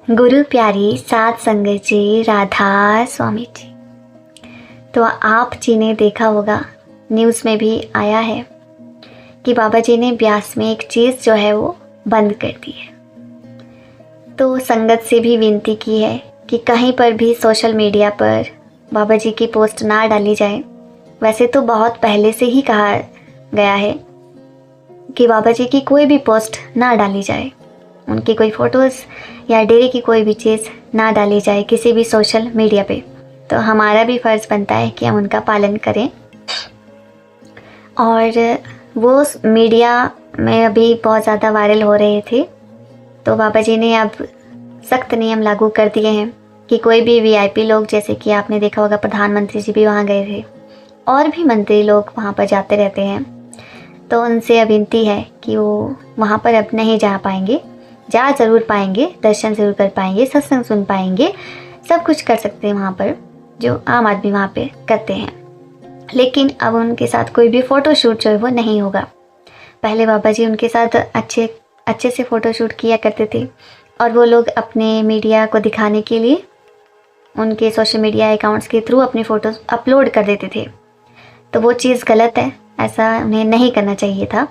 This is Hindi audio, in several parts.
गुरु प्यारी सात संगत जी, राधा स्वामी जी। तो आप जी ने देखा होगा, न्यूज़ में भी आया है कि बाबा जी ने ब्यास में एक चीज़ जो है वो बंद कर दी है। तो संगत से भी विनती की है कि कहीं पर भी सोशल मीडिया पर बाबा जी की पोस्ट ना डाली जाए। वैसे तो बहुत पहले से ही कहा गया है कि बाबा जी की कोई भी पोस्ट ना डाली जाए, उनकी कोई फ़ोटोज़ या डेरे की कोई भी चीज़ ना डाली जाए किसी भी सोशल मीडिया पे। तो हमारा भी फ़र्ज़ बनता है कि हम उनका पालन करें। और वो मीडिया में अभी बहुत ज़्यादा वायरल हो रहे थे, तो बाबा जी ने अब सख्त नियम लागू कर दिए हैं कि कोई भी वीआईपी लोग, जैसे कि आपने देखा होगा प्रधानमंत्री जी भी वहाँ गए थे और भी मंत्री लोग वहाँ पर जाते रहते हैं, तो उनसे अब विनती है कि वो वहाँ पर अब नहीं जा पाएंगे। जा ज़रूर पाएंगे, दर्शन ज़रूर कर पाएंगे, सत्संग सुन पाएंगे, सब कुछ कर सकते हैं वहाँ पर जो आम आदमी वहाँ पे करते हैं। लेकिन अब उनके साथ कोई भी फ़ोटो शूट जो है वो नहीं होगा। पहले बाबा जी उनके साथ अच्छे से फ़ोटो शूट किया करते थे और वो लोग अपने मीडिया को दिखाने के लिए उनके सोशल मीडिया अकाउंट्स के थ्रू अपनी फ़ोटोज़ अपलोड कर देते थे। तो वो चीज़ गलत है, ऐसा उन्हें नहीं करना चाहिए था।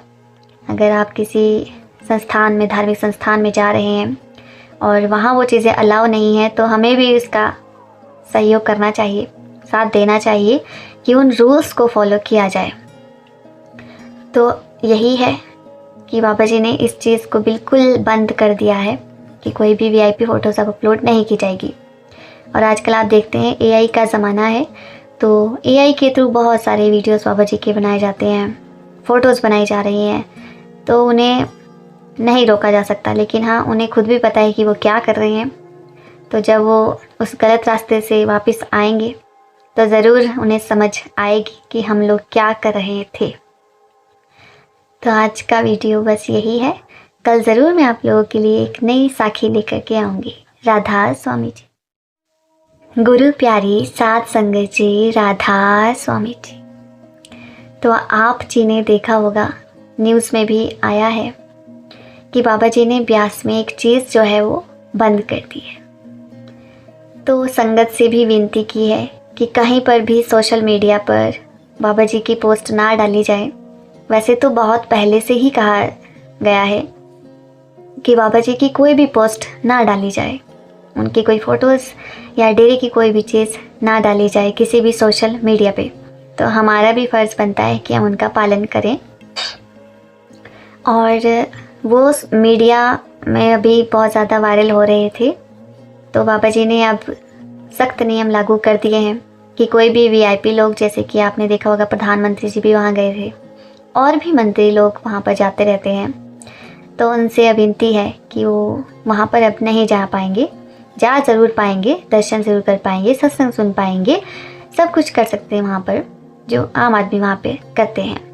अगर आप किसी संस्थान में, धार्मिक संस्थान में जा रहे हैं और वहाँ वो चीज़ें अलाउ नहीं है, तो हमें भी इसका सहयोग करना चाहिए, साथ देना चाहिए कि उन रूल्स को फॉलो किया जाए। तो यही है कि बाबा जी ने इस चीज़ को बिल्कुल बंद कर दिया है कि कोई भी वीआईपी फ़ोटोज़ अब अपलोड नहीं की जाएगी। और आजकल आप देखते हैं एआई का ज़माना है, तो एआई के थ्रू बहुत सारे वीडियोस बाबा जी के बनाए जाते हैं, फ़ोटोज़ बनाई जा रही हैं, तो उन्हें नहीं रोका जा सकता। लेकिन हाँ, उन्हें खुद भी पता है कि वो क्या कर रहे हैं। तो जब वो उस गलत रास्ते से वापस आएंगे तो ज़रूर उन्हें समझ आएगी कि हम लोग क्या कर रहे थे। तो आज का वीडियो बस यही है। कल ज़रूर मैं आप लोगों के लिए एक नई साखी लेकर के आऊँगी। राधा स्वामी जी। गुरु प्यारी सात संगत जी, राधा स्वामी जी। तो आप जी ने देखा होगा, न्यूज़ में भी आया है कि बाबा जी ने ब्यास में एक चीज़ जो है वो बंद कर दी है। तो संगत से भी विनती की है कि कहीं पर भी सोशल मीडिया पर बाबा जी की पोस्ट ना डाली जाए। वैसे तो बहुत पहले से ही कहा गया है कि बाबा जी की कोई भी पोस्ट ना डाली जाए, उनकी कोई फ़ोटोज़ या डेरे की कोई भी चीज़ ना डाली जाए किसी भी सोशल मीडिया पे। तो हमारा भी फ़र्ज़ बनता है कि हम उनका पालन करें। और वो मीडिया में अभी बहुत ज़्यादा वायरल हो रहे थे, तो बाबा जी ने अब सख्त नियम लागू कर दिए हैं कि कोई भी वीआईपी लोग, जैसे कि आपने देखा होगा प्रधानमंत्री जी भी वहाँ गए थे और भी मंत्री लोग वहाँ पर जाते रहते हैं, तो उनसे अब विनती है कि वो वहाँ पर अब नहीं जा पाएंगे। जा ज़रूर पाएंगे, दर्शन ज़रूर कर पाएंगे, सत्संग सुन पाएंगे, सब कुछ कर सकते हैं वहाँ पर जो आम आदमी वहाँ पे करते हैं।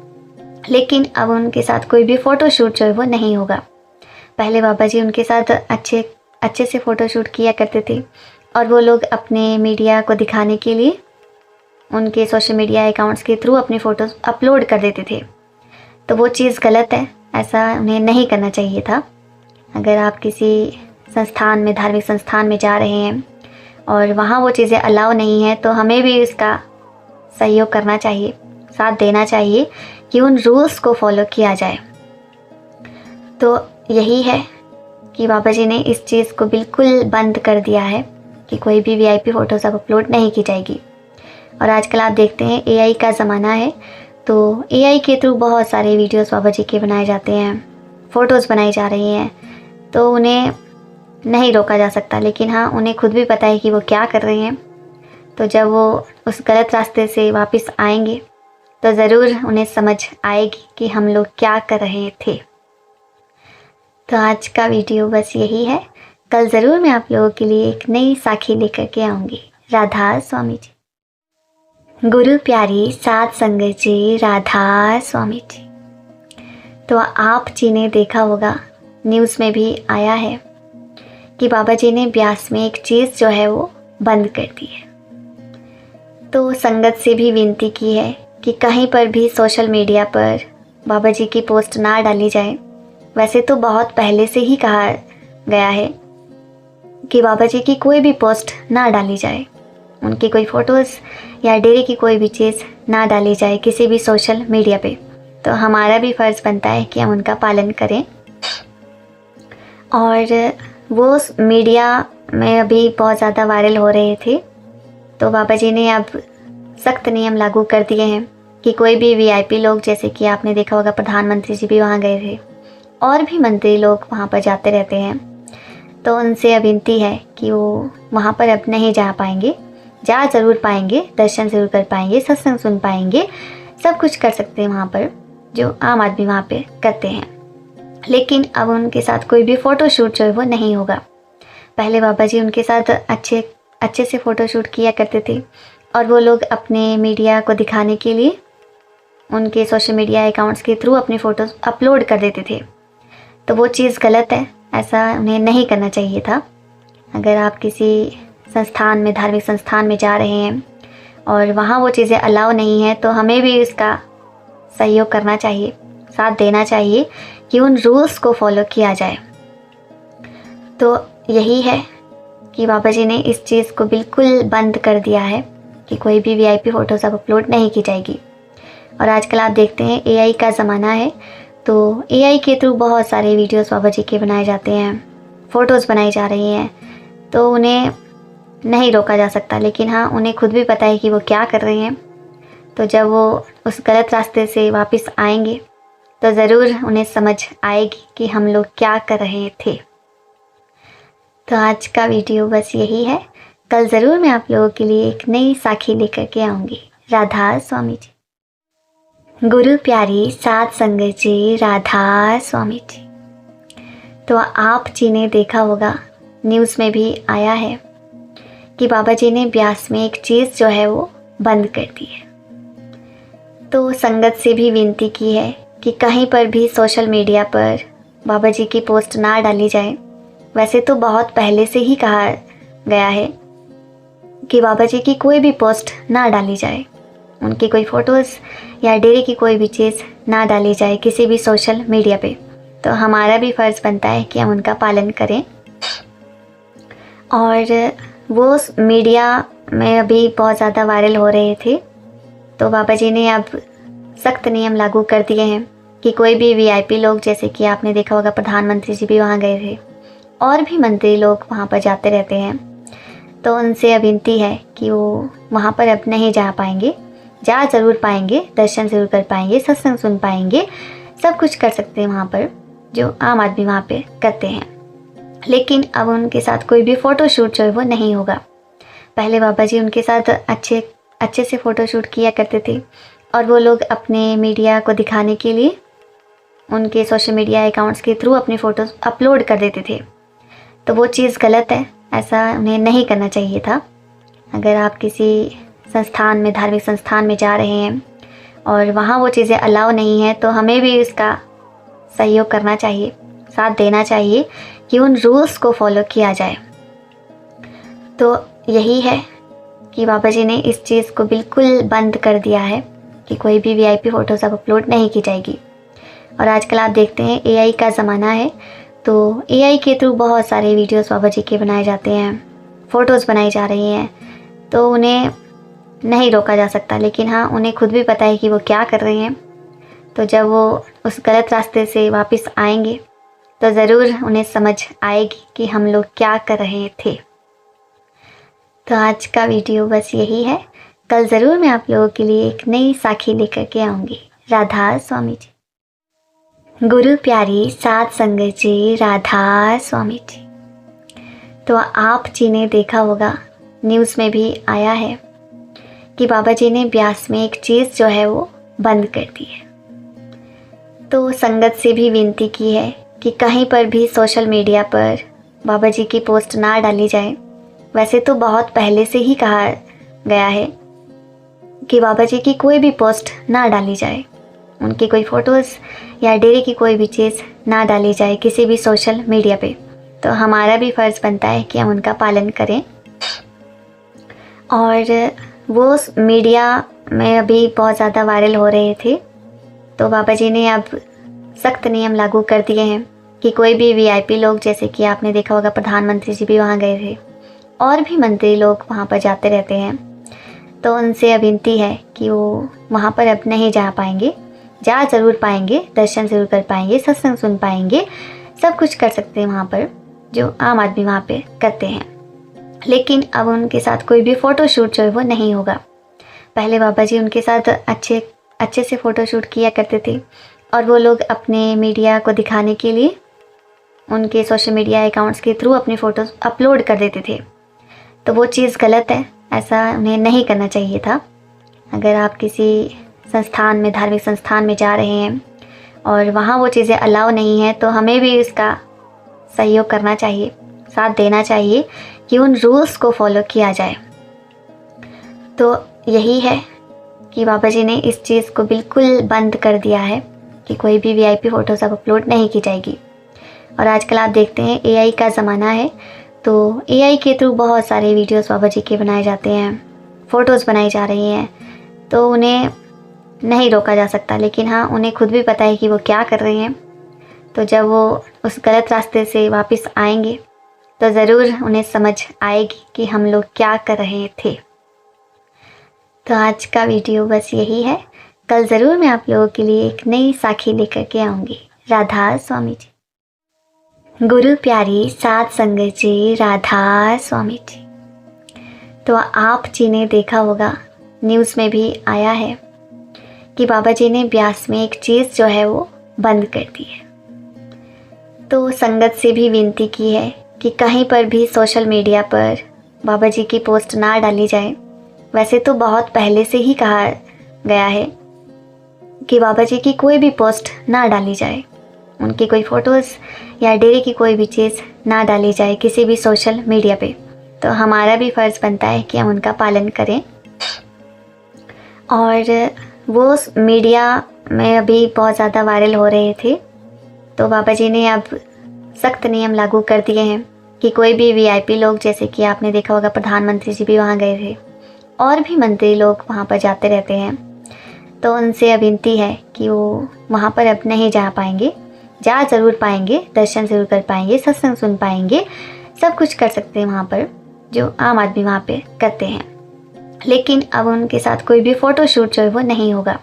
लेकिन अब उनके साथ कोई भी फ़ोटो शूट जो है वो नहीं होगा। पहले बाबा जी उनके साथ अच्छे से फ़ोटो शूट किया करते थे और वो लोग अपने मीडिया को दिखाने के लिए उनके सोशल मीडिया अकाउंट्स के थ्रू अपनी फ़ोटोज़ अपलोड कर देते थे। तो वो चीज़ गलत है, ऐसा उन्हें नहीं करना चाहिए था। अगर आप किसी संस्थान में, धार्मिक संस्थान में जा रहे हैं और वहाँ वो चीज़ें अलाउ नहीं है, तो हमें भी इसका सहयोग करना चाहिए, साथ देना चाहिए कि उन रूल्स को फॉलो किया जाए। तो यही है कि बाबा जी ने इस चीज़ को बिल्कुल बंद कर दिया है कि कोई भी वीआईपी फ़ोटोज़ अब अपलोड नहीं की जाएगी। और आजकल आप देखते हैं एआई का ज़माना है, तो एआई के थ्रू बहुत सारे वीडियोस बाबा जी के बनाए जाते हैं, फ़ोटोज़ बनाई जा रही हैं, तो उन्हें नहीं रोका जा सकता। लेकिन हाँ, उन्हें खुद भी पता है कि वो क्या कर रहे हैं। तो जब वो उस गलत रास्ते से वापस आएंगे तो ज़रूर उन्हें समझ आएगी कि हम लोग क्या कर रहे थे। तो आज का वीडियो बस यही है। कल ज़रूर मैं आप लोगों के लिए एक नई साखी लेकर के आऊँगी। राधा स्वामी जी। गुरु प्यारी सात संगत जी, राधा स्वामी जी। तो आप जी ने देखा होगा, न्यूज़ में भी आया है कि बाबा जी ने ब्यास में एक चीज़ जो है वो बंद कर दी है। तो संगत से भी विनती की है कि कहीं पर भी सोशल मीडिया पर बाबा जी की पोस्ट ना डाली जाए। वैसे तो बहुत पहले से ही कहा गया है कि बाबा जी की कोई भी पोस्ट ना डाली जाए, उनकी कोई फ़ोटोज़ या डेली की कोई भी चीज़ ना डाली जाए किसी भी सोशल मीडिया पे। तो हमारा भी फ़र्ज़ बनता है कि हम उनका पालन करें। और वो मीडिया में अभी बहुत ज़्यादा वायरल हो रहे थे, तो बाबा जी ने अब सख्त नियम लागू कर दिए हैं कि कोई भी वीआईपी लोग, जैसे कि आपने देखा होगा प्रधानमंत्री जी भी वहाँ गए थे और भी मंत्री लोग वहाँ पर जाते रहते हैं, तो उनसे अब विनती है कि वो वहाँ पर अब नहीं जा पाएंगे। जा ज़रूर पाएंगे, दर्शन ज़रूर कर पाएंगे, सत्संग सुन पाएंगे, सब कुछ कर सकते हैं वहाँ पर जो आम आदमी वहाँ पे करते हैं। लेकिन अब उनके साथ कोई भी फ़ोटो शूट जो है वो नहीं होगा। पहले बाबा जी उनके साथ अच्छे से फ़ोटो शूट किया करते थे और वो लोग अपने मीडिया को दिखाने के लिए उनके सोशल मीडिया अकाउंट्स के थ्रू अपनी फ़ोटोज़ अपलोड कर देते थे। तो वो चीज़ गलत है, ऐसा उन्हें नहीं करना चाहिए था। अगर आप किसी संस्थान में, धार्मिक संस्थान में जा रहे हैं और वहाँ वो चीज़ें अलाउ नहीं है, तो हमें भी इसका सहयोग करना चाहिए, साथ देना चाहिए कि उन रूल्स को फॉलो किया जाए। तो यही है कि बाबा जी ने इस चीज़ को बिल्कुल बंद कर दिया है कि कोई भी वीआईपी फ़ोटोज़ अब अपलोड नहीं की जाएगी। और आजकल आप देखते हैं एआई का ज़माना है, तो एआई के थ्रू बहुत सारे वीडियोस बाबा जी के बनाए जाते हैं, फ़ोटोज़ बनाई जा रही हैं, तो उन्हें नहीं रोका जा सकता। लेकिन हाँ, उन्हें खुद भी पता है कि वो क्या कर रहे हैं। तो जब वो उस गलत रास्ते से वापस आएंगे तो ज़रूर उन्हें समझ आएगी कि हम लोग क्या कर रहे थे। तो आज का वीडियो बस यही है। कल ज़रूर मैं आप लोगों के लिए एक नई साखी लेकर के आऊँगी। राधा स्वामी जी। गुरु प्यारी साध संगत जी, राधा स्वामी जी। तो आप जी ने देखा होगा, न्यूज़ में भी आया है कि बाबा जी ने ब्यास में एक चीज़ जो है वो बंद कर दी है। तो संगत से भी विनती की है कि कहीं पर भी सोशल मीडिया पर बाबा जी की पोस्ट ना डाली जाए। वैसे तो बहुत पहले से ही कहा गया है कि बाबा जी की कोई भी पोस्ट ना डाली जाए, उनकी कोई फ़ोटोज़ या डेली की कोई भी चीज़ ना डाली जाए किसी भी सोशल मीडिया पे। तो हमारा भी फ़र्ज़ बनता है कि हम उनका पालन करें। और वो मीडिया में अभी बहुत ज़्यादा वायरल हो रहे थे, तो बाबा जी ने अब सख्त नियम लागू कर दिए हैं कि कोई भी वीआईपी लोग, जैसे कि आपने देखा होगा प्रधानमंत्री जी भी वहाँ गए थे और भी मंत्री लोग वहाँ पर जाते रहते हैं, तो उनसे अब विनती है कि वो वहाँ पर अब नहीं जा पाएंगे। जा ज़रूर पाएंगे, दर्शन ज़रूर कर पाएंगे, सत्संग सुन पाएंगे, सब कुछ कर सकते हैं वहाँ पर जो आम आदमी वहाँ पे करते हैं। लेकिन अब उनके साथ कोई भी फ़ोटो शूट जो है वो नहीं होगा। पहले बाबा जी उनके साथ अच्छे से फ़ोटो शूट किया करते थे और वो लोग अपने मीडिया को दिखाने के लिए उनके सोशल मीडिया अकाउंट्स के थ्रू अपनी फ़ोटोज़ अपलोड कर देते थे। तो वो चीज़ गलत है, ऐसा उन्हें नहीं करना चाहिए था। अगर आप किसी संस्थान में, धार्मिक संस्थान में जा रहे हैं और वहाँ वो चीज़ें अलाउ नहीं है, तो हमें भी इसका सहयोग करना चाहिए, साथ देना चाहिए कि उन रूल्स को फॉलो किया जाए। तो यही है कि बाबा जी ने इस चीज़ को बिल्कुल बंद कर दिया है कि कोई भी वीआईपी फ़ोटोज़ अब अपलोड नहीं की जाएगी। और आजकल आप देखते हैं एआई का ज़माना है, तो एआई के थ्रू बहुत सारे वीडियोस बाबा जी के बनाए जाते हैं, फ़ोटोज़ बनाई जा रही हैं, तो उन्हें नहीं रोका जा सकता। लेकिन हाँ, उन्हें खुद भी पता है कि वो क्या कर रहे हैं। तो जब वो उस गलत रास्ते से वापस आएंगे तो ज़रूर उन्हें समझ आएगी कि हम लोग क्या कर रहे थे। तो आज का वीडियो बस यही है। कल ज़रूर मैं आप लोगों के लिए एक नई साखी लेकर के आऊँगी। राधा स्वामी जी। गुरु प्यारी साध संगत जी, राधा स्वामी जी। तो आप जी ने देखा होगा, न्यूज़ में भी आया है कि बाबा जी ने ब्यास में एक चीज़ जो है वो बंद कर दी है। तो संगत से भी विनती की है कि कहीं पर भी सोशल मीडिया पर बाबा जी की पोस्ट ना डाली जाए। वैसे तो बहुत पहले से ही कहा गया है कि बाबा जी की कोई भी पोस्ट ना डाली जाए, उनकी कोई फ़ोटोज़ या डेली की कोई भी चीज़ ना डाली जाए किसी भी सोशल मीडिया पे। तो हमारा भी फ़र्ज़ बनता है कि हम उनका पालन करें। और वो मीडिया में अभी बहुत ज़्यादा वायरल हो रहे थे, तो बाबा जी ने अब सख्त नियम लागू कर दिए हैं कि कोई भी वीआईपी लोग, जैसे कि आपने देखा होगा प्रधानमंत्री जी भी वहाँ गए थे और भी मंत्री लोग वहाँ पर जाते रहते हैं, तो उनसे अब विनती है कि वो वहाँ पर अब नहीं जा पाएंगे। जा ज़रूर पाएंगे, दर्शन ज़रूर कर पाएंगे, सत्संग सुन पाएंगे, सब कुछ कर सकते हैं वहाँ पर जो आम आदमी वहाँ पे करते हैं। लेकिन अब उनके साथ कोई भी फ़ोटो शूट जो है वो नहीं होगा। पहले बाबा जी उनके साथ अच्छे से फ़ोटो शूट किया करते थे और वो लोग अपने मीडिया को दिखाने के लिए उनके सोशल मीडिया अकाउंट्स के थ्रू अपनी फ़ोटोज़ अपलोड कर देते थे। तो वो चीज़ गलत है, ऐसा उन्हें नहीं करना चाहिए था। अगर आप किसी संस्थान में, धार्मिक संस्थान में जा रहे हैं और वहाँ वो चीज़ें अलाउ नहीं है, तो हमें भी इसका सहयोग करना चाहिए, साथ देना चाहिए कि उन रूल्स को फॉलो किया जाए। तो यही है कि बाबा जी ने इस चीज़ को बिल्कुल बंद कर दिया है कि कोई भी वीआईपी फ़ोटोज़ अब अपलोड नहीं की जाएगी। और आजकल आप देखते हैं एआई का ज़माना है, तो एआई के थ्रू बहुत सारे वीडियोस बाबा जी के बनाए जाते हैं, फ़ोटोज़ बनाई जा रही हैं, तो उन्हें नहीं रोका जा सकता। लेकिन हाँ, उन्हें खुद भी पता है कि वो क्या कर रहे हैं। तो जब वो उस गलत रास्ते से वापस आएंगे तो ज़रूर उन्हें समझ आएगी कि हम लोग क्या कर रहे थे। तो आज का वीडियो बस यही है। कल ज़रूर मैं आप लोगों के लिए एक नई साखी लेकर के आऊँगी। राधा स्वामी जी। गुरु प्यारी सात संगत जी, राधा स्वामी जी। तो आप जी ने देखा होगा, न्यूज़ में भी आया है कि बाबा जी ने ब्यास में एक चीज़ जो है वो बंद कर दी है। तो संगत से भी विनती की है कि कहीं पर भी सोशल मीडिया पर बाबा जी की पोस्ट ना डाली जाए। वैसे तो बहुत पहले से ही कहा गया है कि बाबा जी की कोई भी पोस्ट ना डाली जाए, उनकी कोई फ़ोटोज़ या डेरे की कोई भी चीज़ ना डाली जाए किसी भी सोशल मीडिया पे। तो हमारा भी फ़र्ज़ बनता है कि हम उनका पालन करें। और वो मीडिया में अभी बहुत ज़्यादा वायरल हो रहे थे, तो बाबा जी ने अब सख्त नियम लागू कर दिए हैं कि कोई भी वीआईपी लोग, जैसे कि आपने देखा होगा प्रधानमंत्री जी भी वहाँ गए थे और भी मंत्री लोग वहाँ पर जाते रहते हैं, तो उनसे अब विनती है कि वो वहाँ पर अब नहीं जा पाएंगे। जा ज़रूर पाएंगे, दर्शन ज़रूर कर पाएंगे, सत्संग सुन पाएंगे, सब कुछ कर सकते हैं वहाँ पर जो आम आदमी वहाँ पे करते हैं। लेकिन अब उनके साथ कोई भी फ़ोटो शूट जो है वो नहीं होगा।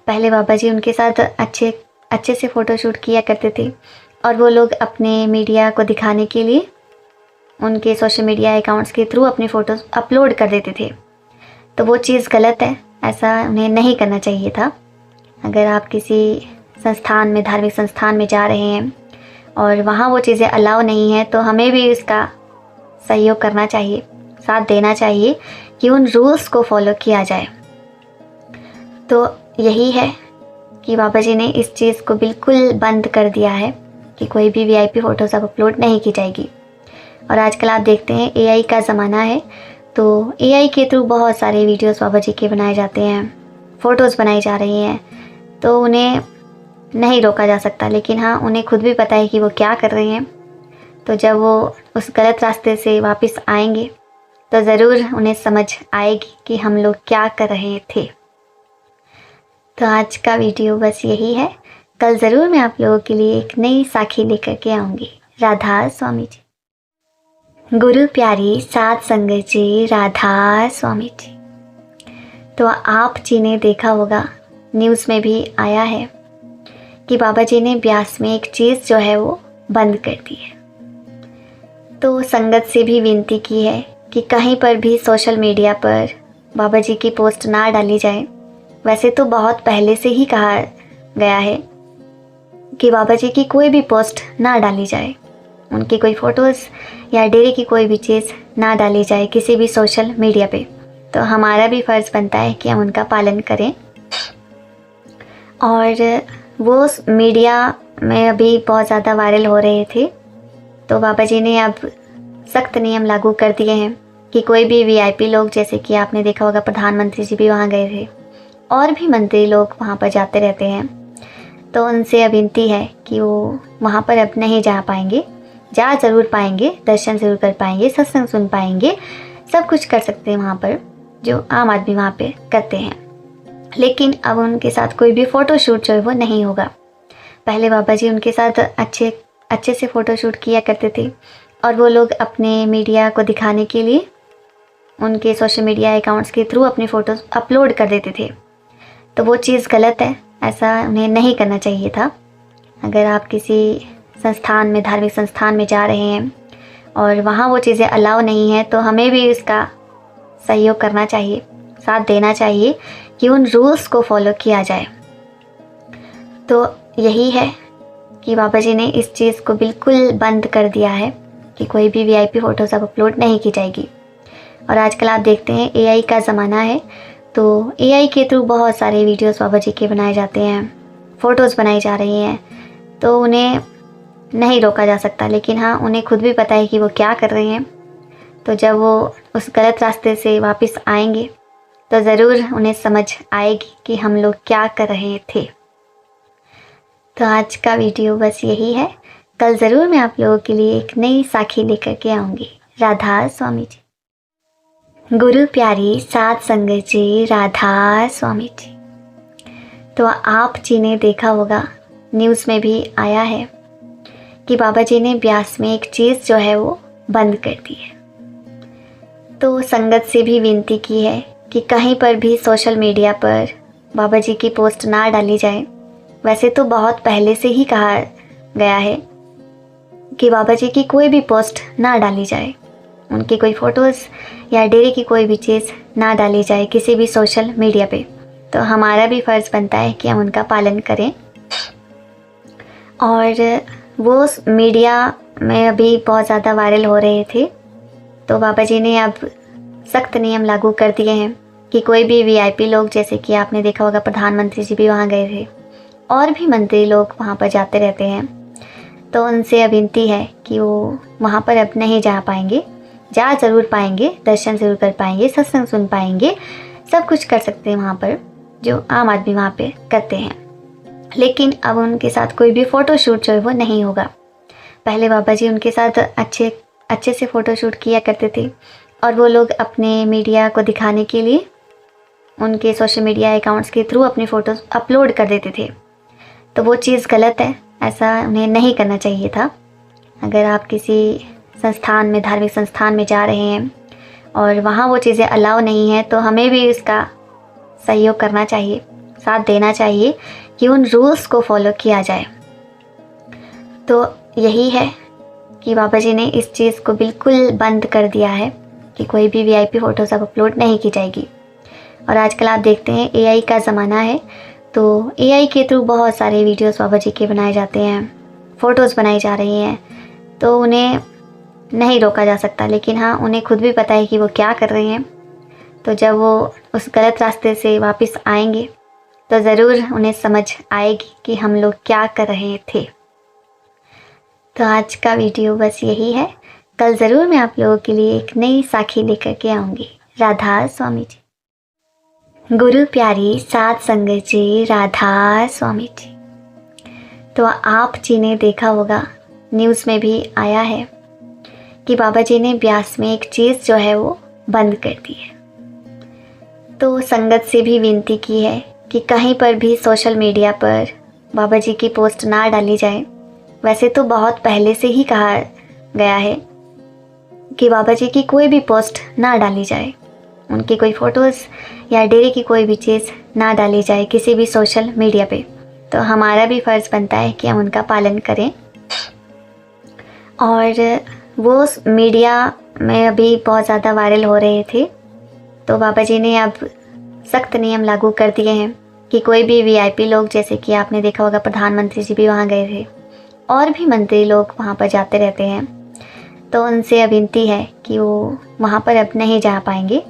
पहले बाबा जी उनके साथ अच्छे से फ़ोटो शूट किया करते थे और वो लोग अपने मीडिया को दिखाने के लिए उनके सोशल मीडिया अकाउंट्स के थ्रू अपनी फ़ोटोज़ अपलोड कर देते थे। तो वो चीज़ गलत है, ऐसा उन्हें नहीं करना चाहिए था। अगर आप किसी संस्थान में, धार्मिक संस्थान में जा रहे हैं और वहाँ वो चीज़ें अलाउ नहीं है, तो हमें भी इसका सहयोग करना चाहिए, साथ देना चाहिए कि उन रूल्स को फॉलो किया जाए। तो यही है कि बाबा जी ने इस चीज़ को बिल्कुल बंद कर दिया है कि कोई भी वीआईपी फ़ोटोज़ अब अपलोड नहीं की जाएगी। और आजकल आप देखते हैं एआई का ज़माना है, तो एआई के थ्रू बहुत सारे वीडियोस बाबा जी के बनाए जाते हैं, फ़ोटोज़ बनाई जा रही हैं, तो उन्हें नहीं रोका जा सकता। लेकिन हाँ, उन्हें खुद भी पता है कि वो क्या कर रहे हैं। तो जब वो उस गलत रास्ते से वापस आएंगे तो ज़रूर उन्हें समझ आएगी कि हम लोग क्या कर रहे थे। तो आज का वीडियो बस यही है। कल ज़रूर मैं आप लोगों के लिए एक नई साखी लेकर के आऊँगी। राधा स्वामी जी। गुरु प्यारी सात संगत जी, राधा स्वामी जी। तो आप जी ने देखा होगा, न्यूज़ में भी आया है कि बाबा जी ने ब्यास में एक चीज़ जो है वो बंद कर दी है। तो संगत से भी विनती की है कि कहीं पर भी सोशल मीडिया पर बाबा जी की पोस्ट ना डाली जाए। वैसे तो बहुत पहले से ही कहा गया है कि बाबा जी की कोई भी पोस्ट ना डाली जाए, उनकी कोई फ़ोटोज़ या डेरे की कोई भी चीज़ ना डाली जाए किसी भी सोशल मीडिया पे। तो हमारा भी फ़र्ज़ बनता है कि हम उनका पालन करें। और वो मीडिया में अभी बहुत ज़्यादा वायरल हो रहे थे, तो बाबा जी ने अब सख्त नियम लागू कर दिए हैं कि कोई भी वीआईपी लोग, जैसे कि आपने देखा होगा प्रधानमंत्री जी भी वहाँ गए थे और भी मंत्री लोग वहाँ पर जाते रहते हैं, तो उनसे अब विनती है कि वो वहाँ पर अब नहीं जा पाएंगे। जा ज़रूर पाएंगे, दर्शन ज़रूर कर पाएंगे, सत्संग सुन पाएंगे, सब कुछ कर सकते हैं वहाँ पर जो आम आदमी वहाँ पे करते हैं। लेकिन अब उनके साथ कोई भी फ़ोटो शूट जो है वो नहीं होगा। पहले बाबा जी उनके साथ अच्छे से फ़ोटोशूट किया करते थे और वो लोग अपने मीडिया को दिखाने के लिए उनके सोशल मीडिया अकाउंट्स के थ्रू अपनी फ़ोटोज़ अपलोड कर देते थे। तो वो चीज़ गलत है, ऐसा उन्हें नहीं करना चाहिए था। अगर आप किसी संस्थान में, धार्मिक संस्थान में जा रहे हैं और वहाँ वो चीज़ें अलाउ नहीं है, तो हमें भी इसका सहयोग करना चाहिए, साथ देना चाहिए कि उन रूल्स को फॉलो किया जाए। तो यही है कि बाबा जी ने इस चीज़ को बिल्कुल बंद कर दिया है कि कोई भी वीआईपी फ़ोटोज़ अब अपलोड नहीं की जाएगी। और आजकल आप देखते हैं एआई का ज़माना है, तो एआई के थ्रू बहुत सारे वीडियोस बाबा जी के बनाए जाते हैं, फ़ोटोज़ बनाई जा रही हैं, तो उन्हें नहीं रोका जा सकता। लेकिन हाँ, उन्हें खुद भी पता है कि वो क्या कर रहे हैं। तो जब वो उस गलत रास्ते से वापस आएंगे तो ज़रूर उन्हें समझ आएगी कि हम लोग क्या कर रहे थे। तो आज का वीडियो बस यही है। कल ज़रूर मैं आप लोगों के लिए एक नई साखी लेकर के आऊँगी। राधा स्वामी जी। गुरु प्यारी सात संगत जी, राधा स्वामी जी। तो आप जी ने देखा होगा, न्यूज़ में भी आया है कि बाबा जी ने ब्यास में एक चीज़ जो है वो बंद कर दी है। तो संगत से भी विनती की है कि कहीं पर भी सोशल मीडिया पर बाबा जी की पोस्ट ना डाली जाए। वैसे तो बहुत पहले से ही कहा गया है कि बाबा जी की कोई भी पोस्ट ना डाली जाए, उनकी कोई फ़ोटोज़ या डेरे की कोई भी चीज़ ना डाली जाए किसी भी सोशल मीडिया पे। तो हमारा भी फ़र्ज़ बनता है कि हम उनका पालन करें। और वो मीडिया में अभी बहुत ज़्यादा वायरल हो रहे थे, तो बाबा जी ने अब सख्त नियम लागू कर दिए हैं कि कोई भी वीआईपी लोग, जैसे कि आपने देखा होगा प्रधानमंत्री जी भी वहाँ गए थे और भी मंत्री लोग वहाँ पर जाते रहते हैं, तो उनसे अब विनती है कि वो वहाँ पर अब नहीं जा पाएंगे। जा ज़रूर पाएंगे, दर्शन ज़रूर कर पाएंगे, सत्संग सुन पाएंगे, सब कुछ कर सकते हैं वहाँ पर जो आम आदमी वहाँ पे करते हैं। लेकिन अब उनके साथ कोई भी फ़ोटोशूट जो है वो नहीं होगा। पहले बाबा जी उनके साथ अच्छे से फ़ोटोशूट किया करते थे और वो लोग अपने मीडिया को दिखाने के लिए उनके सोशल मीडिया अकाउंट्स के थ्रू अपनी फ़ोटोज़ अपलोड कर देते थे। तो वो चीज़ गलत है, ऐसा उन्हें नहीं करना चाहिए था। अगर आप किसी संस्थान में, धार्मिक संस्थान में जा रहे हैं और वहाँ वो चीज़ें अलाउ नहीं है, तो हमें भी इसका सहयोग करना चाहिए, साथ देना चाहिए कि उन रूल्स को फॉलो किया जाए। तो यही है कि बाबा जी ने इस चीज़ को बिल्कुल बंद कर दिया है कि कोई भी वीआईपी फ़ोटोज़ अब अपलोड नहीं की जाएगी। और आजकल आप देखते हैं एआई का ज़माना है, तो एआई के थ्रू बहुत सारे वीडियोस बाबा जी के बनाए जाते हैं, फ़ोटोज़ बनाई जा रही हैं, तो उन्हें नहीं रोका जा सकता। लेकिन हाँ, उन्हें खुद भी पता है कि वो क्या कर रहे हैं। तो जब वो उस गलत रास्ते से वापस आएंगे तो ज़रूर उन्हें समझ आएगी कि हम लोग क्या कर रहे थे। तो आज का वीडियो बस यही है। कल ज़रूर मैं आप लोगों के लिए एक नई साखी लेकर के आऊँगी। राधा स्वामी जी। गुरु प्यारी सात संगत जी, राधा स्वामी जी। तो आप जी ने देखा होगा, न्यूज़ में भी आया है कि बाबा जी ने ब्यास में एक चीज़ जो है वो बंद कर दी है। तो संगत से भी विनती की है कि कहीं पर भी सोशल मीडिया पर बाबा जी की पोस्ट ना डाली जाए। वैसे तो बहुत पहले से ही कहा गया है कि बाबा जी की कोई भी पोस्ट ना डाली जाए, उनकी कोई फ़ोटोज़ या डेरे की कोई भी चीज़ ना डाली जाए किसी भी सोशल मीडिया पे। तो हमारा भी फ़र्ज़ बनता है कि हम उनका पालन करें। और वो मीडिया में अभी बहुत ज़्यादा वायरल हो रहे थे, तो बाबा जी ने अब सख्त नियम लागू कर दिए हैं कि कोई भी वीआईपी लोग, जैसे कि आपने देखा होगा प्रधानमंत्री जी भी वहाँ गए थे और भी मंत्री लोग वहाँ पर जाते रहते हैं, तो उनसे अब विनती है कि वो वहाँ पर अब नहीं जा पाएंगे।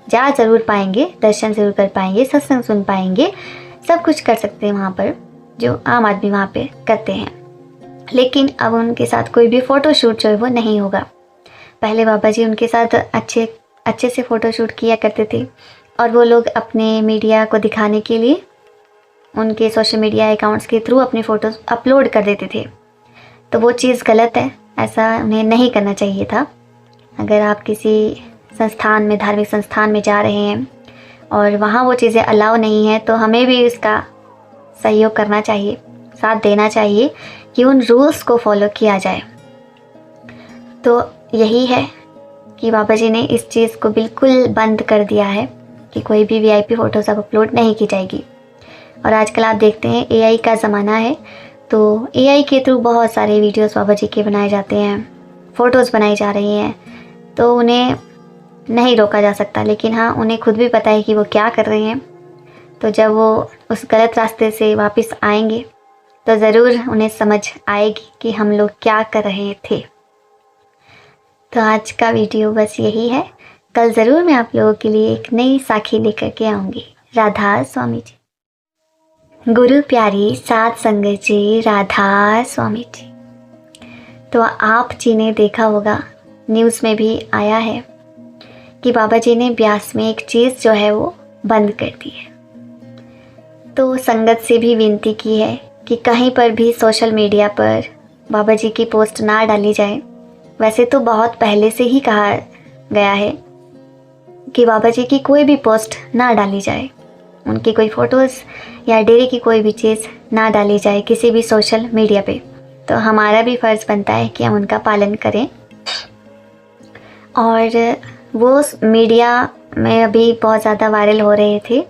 जा ज़रूर पाएंगे, दर्शन ज़रूर कर पाएंगे, सत्संग सुन पाएंगे, सब कुछ कर सकते हैं वहाँ पर जो आम आदमी वहाँ पे करते हैं। लेकिन अब उनके साथ कोई भी फ़ोटोशूट जो है वो नहीं होगा। पहले बाबा जी उनके साथ अच्छे से फ़ोटोशूट किया करते थे और वो लोग अपने मीडिया को दिखाने के लिए उनके सोशल मीडिया अकाउंट्स के थ्रू अपनी फ़ोटोज़ अपलोड कर देते थे। तो वो चीज़ गलत है, ऐसा उन्हें नहीं करना चाहिए था। अगर आप किसी संस्थान में, धार्मिक संस्थान में जा रहे हैं और वहाँ वो चीज़ें अलाउ नहीं है, तो हमें भी इसका सहयोग करना चाहिए, साथ देना चाहिए कि उन रूल्स को फॉलो किया जाए। तो यही है कि बाबा जी ने इस चीज़ को बिल्कुल बंद कर दिया है कि कोई भी वीआईपी फ़ोटोज़ अब अपलोड नहीं की जाएगी। और आजकल आप देखते हैं एआई का ज़माना है, तो एआई के थ्रू बहुत सारे वीडियोस बाबा जी के बनाए जाते हैं, फ़ोटोज़ बनाई जा रही हैं, तो उन्हें नहीं रोका जा सकता। लेकिन हाँ, उन्हें खुद भी पता है कि वो क्या कर रहे हैं। तो जब वो उस गलत रास्ते से वापस आएंगे तो ज़रूर उन्हें समझ आएगी कि हम लोग क्या कर रहे थे। तो आज का वीडियो बस यही है। कल ज़रूर मैं आप लोगों के लिए एक नई साखी लेकर के आऊँगी। राधा स्वामी जी। गुरु प्यारी सात संगत जी, राधा स्वामी जी। तो आप जी ने देखा होगा, न्यूज़ में भी आया है कि बाबा जी ने ब्यास में एक चीज़ जो है वो बंद कर दी है। तो संगत से भी विनती की है कि कहीं पर भी सोशल मीडिया पर बाबा जी की पोस्ट ना डाली जाए। वैसे तो बहुत पहले से ही कहा गया है कि बाबा जी की कोई भी पोस्ट ना डाली जाए, उनकी कोई फ़ोटोज़ या डेरे की कोई भी चीज़ ना डाली जाए किसी भी सोशल मीडिया पे। तो हमारा भी फ़र्ज़ बनता है कि हम उनका पालन करें। और वो मीडिया में अभी बहुत ज़्यादा वायरल हो रहे थे,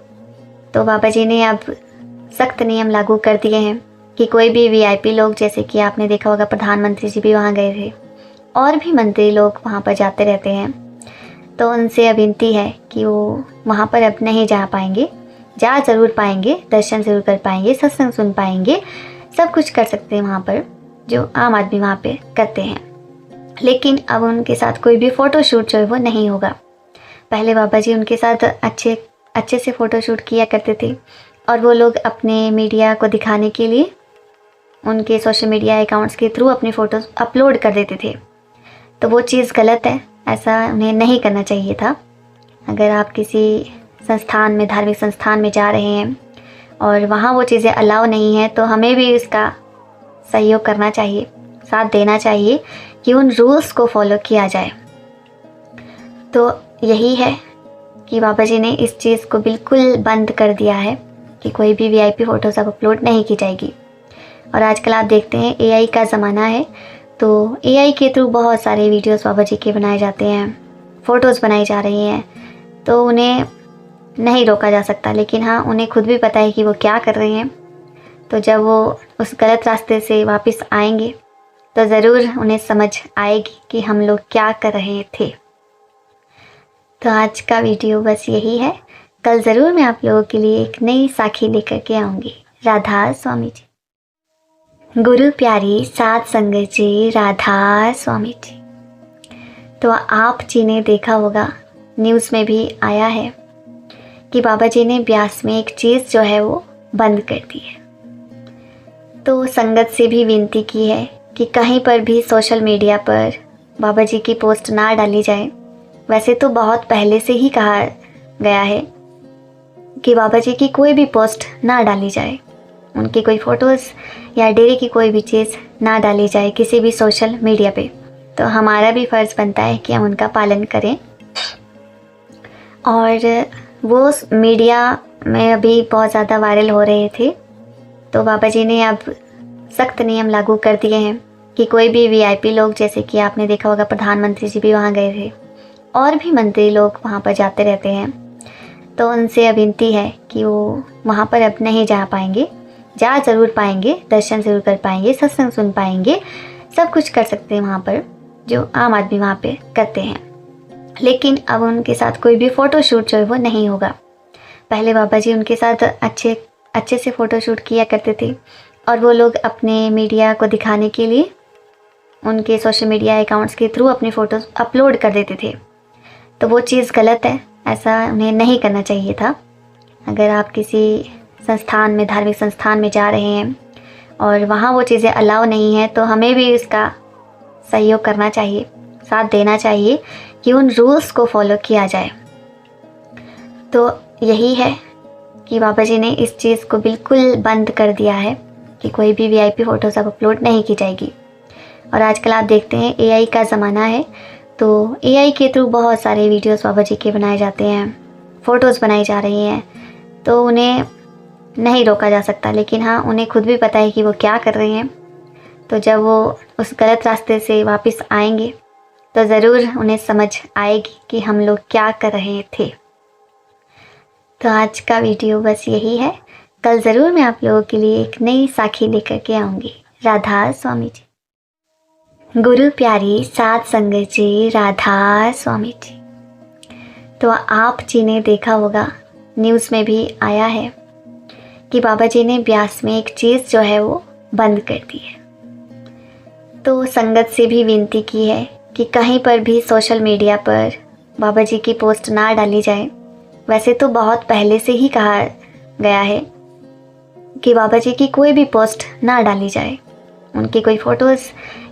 तो बाबा जी ने अब सख्त नियम लागू कर दिए हैं कि कोई भी वीआईपी लोग, जैसे कि आपने देखा होगा प्रधानमंत्री जी भी वहाँ गए थे और भी मंत्री लोग वहाँ पर जाते रहते हैं, तो उनसे अब विनती है कि वो वहाँ पर अब नहीं जा पाएंगे। जा ज़रूर पाएंगे, दर्शन ज़रूर कर पाएंगे, सत्संग सुन पाएंगे, सब कुछ कर सकते हैं वहाँ पर जो आम आदमी वहाँ पे करते हैं। लेकिन अब उनके साथ कोई भी फ़ोटो शूट जो है वो नहीं होगा। पहले बाबा जी उनके साथ अच्छे से फ़ोटो शूट किया करते थे और वो लोग अपने मीडिया को दिखाने के लिए उनके सोशल मीडिया अकाउंट्स के थ्रू अपनी फ़ोटोज़ अपलोड कर देते थे। तो वो चीज़ गलत है, ऐसा उन्हें नहीं करना चाहिए था। अगर आप किसी संस्थान में, धार्मिक संस्थान में जा रहे हैं और वहाँ वो चीज़ें अलाउ नहीं है, तो हमें भी इसका सहयोग करना चाहिए, साथ देना चाहिए कि उन रूल्स को फॉलो किया जाए। तो यही है कि बाबा जी ने इस चीज़ को बिल्कुल बंद कर दिया है कि कोई भी वीआईपी फ़ोटोज़ अब अपलोड नहीं की जाएगी। और आजकल आप देखते हैं एआई का ज़माना है, तो एआई के थ्रू बहुत सारे वीडियोस बाबा जी के बनाए जाते हैं, फ़ोटोज़ बनाई जा रही हैं, तो उन्हें नहीं रोका जा सकता। लेकिन हाँ, उन्हें खुद भी पता है कि वो क्या कर रहे हैं। तो जब वो उस गलत रास्ते से वापस आएंगे तो ज़रूर उन्हें समझ आएगी कि हम लोग क्या कर रहे थे। तो आज का वीडियो बस यही है। कल ज़रूर मैं आप लोगों के लिए एक नई साखी लेकर के आऊँगी। राधा स्वामी जी। गुरु प्यारी सात संगत जी, राधा स्वामी जी। तो आप जी ने देखा होगा, न्यूज़ में भी आया है कि बाबा जी ने ब्यास में एक चीज़ जो है वो बंद कर दी है। तो संगत से भी विनती की है कि कहीं पर भी सोशल मीडिया पर बाबा जी की पोस्ट ना डाली जाए। वैसे तो बहुत पहले से ही कहा गया है कि बाबा जी की कोई भी पोस्ट ना डाली जाए, उनकी कोई फ़ोटोज़ या डेरे की कोई भी चीज़ ना डाली जाए किसी भी सोशल मीडिया पे। तो हमारा भी फ़र्ज़ बनता है कि हम उनका पालन करें। और वो मीडिया में अभी बहुत ज़्यादा वायरल हो रहे थे, तो बाबा जी ने अब सख्त नियम लागू कर दिए हैं कि कोई भी वीआईपी लोग, जैसे कि आपने देखा होगा प्रधानमंत्री जी भी वहाँ गए थे और भी मंत्री लोग वहाँ पर जाते रहते हैं, तो उनसे अब विनती है कि वो वहाँ पर अब नहीं जा पाएंगे। जा ज़रूर पाएंगे, दर्शन ज़रूर कर पाएंगे, सत्संग सुन पाएंगे, सब कुछ कर सकते हैं वहाँ पर जो आम आदमी वहाँ पे करते हैं। लेकिन अब उनके साथ कोई भी फ़ोटो शूट जो है वो नहीं होगा। पहले बाबा जी उनके साथ अच्छे से फ़ोटो शूट किया करते थे और वो लोग अपने मीडिया को दिखाने के लिए उनके सोशल मीडिया अकाउंट्स के थ्रू अपनी फ़ोटोज़ अपलोड कर देते थे। तो वो चीज़ गलत है, ऐसा उन्हें नहीं करना चाहिए था। अगर आप किसी संस्थान में, धार्मिक संस्थान में जा रहे हैं और वहाँ वो चीज़ें अलाउ नहीं है, तो हमें भी इसका सहयोग करना चाहिए, साथ देना चाहिए कि उन रूल्स को फॉलो किया जाए। तो यही है कि बाबा जी ने इस चीज़ को बिल्कुल बंद कर दिया है कि कोई भी वीआईपी फ़ोटोज़ अब अपलोड नहीं की जाएगी। और आजकल आप देखते हैं एआई का ज़माना है, तो एआई के थ्रू बहुत सारे वीडियोस बाबा जी के बनाए जाते हैं, फ़ोटोज़ बनाई जा रही हैं, तो उन्हें नहीं रोका जा सकता। लेकिन हाँ, उन्हें खुद भी पता है कि वो क्या कर रहे हैं। तो जब वो उस गलत रास्ते से वापस आएंगे तो ज़रूर उन्हें समझ आएगी कि हम लोग क्या कर रहे थे। तो आज का वीडियो बस यही है। कल ज़रूर मैं आप लोगों के लिए एक नई साखी लेकर के आऊँगी। राधा स्वामी जी। गुरु प्यारी सात संगत जी, राधा स्वामी जी। तो आप जी ने देखा होगा, न्यूज़ में भी आया है कि बाबा जी ने ब्यास में एक चीज़ जो है वो बंद कर दी है। तो संगत से भी विनती की है कि कहीं पर भी सोशल मीडिया पर बाबा जी की पोस्ट ना डाली जाए। वैसे तो बहुत पहले से ही कहा गया है कि बाबा जी की कोई भी पोस्ट ना डाली जाए, उनकी कोई फ़ोटोज़